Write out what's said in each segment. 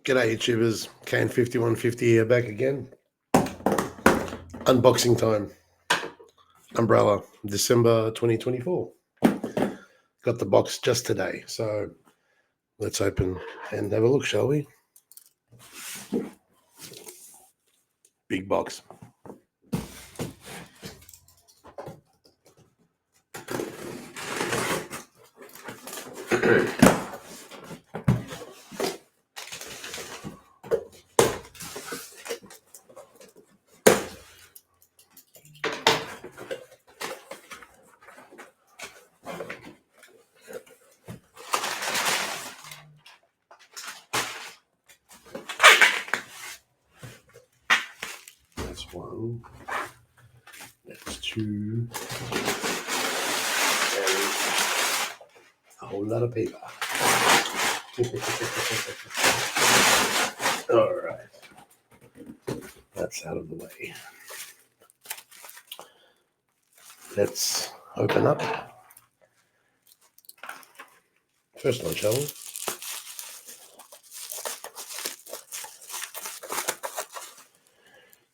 G'day YouTubers, Can5150 here, back again. Unboxing time. Umbrella, December 2024. Got the box just today, so let's open and have a look, shall we? Big box. That's one. That's two. And a whole lot of paper. All right. That's out of the way. Let's open up. First one, shall we?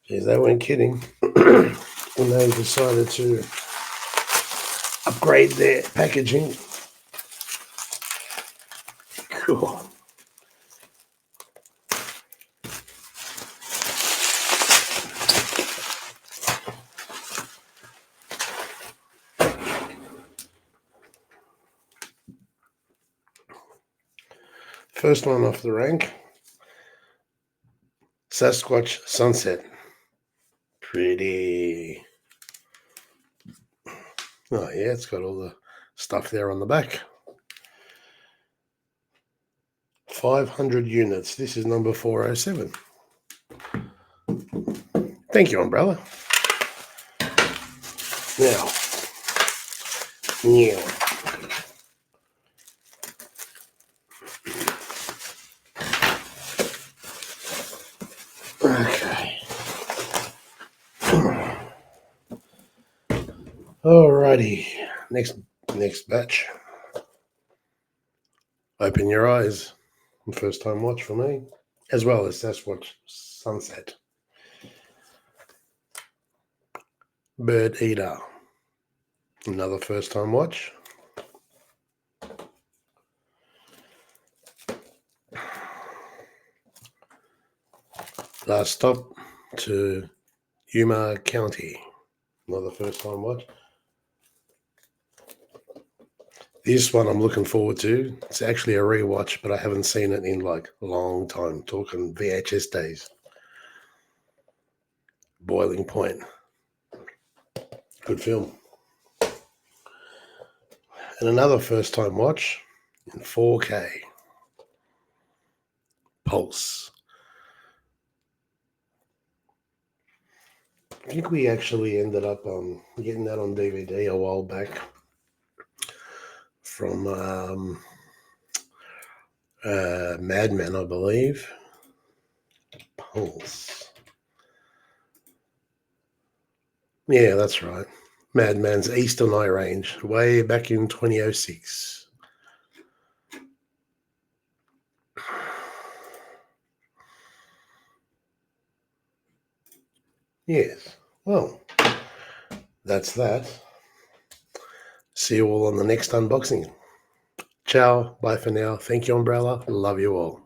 Geez, they weren't kidding when they decided to upgrade their packaging. Cool. First one off the rank, Sasquatch Sunset. Pretty. Oh yeah, it's got all the stuff there on the back. 500 units. This is number 407. Thank you, Umbrella. Now, yeah. Okay. Alrighty. Next batch. Open your eyes. First time watch for me, as well as Sasquatch Sunset. Bird Eater. Another first time watch. Last stop to Yuma County. Another first time watch. This one I'm looking forward to. It's actually a rewatch, but I haven't seen it in like a long time. Talking VHS days. Boiling Point. Good film. And another first time watch in 4K. Pulse. I think we actually ended up getting that on DVD a while back from Mad Men, I believe. Pulse. Yeah, that's right. Mad Men's Eastern Eye Range, way back in 2006. Yes, well, that's that. See you all on the next unboxing. Ciao, bye for now. Thank you, Umbrella. Love you all.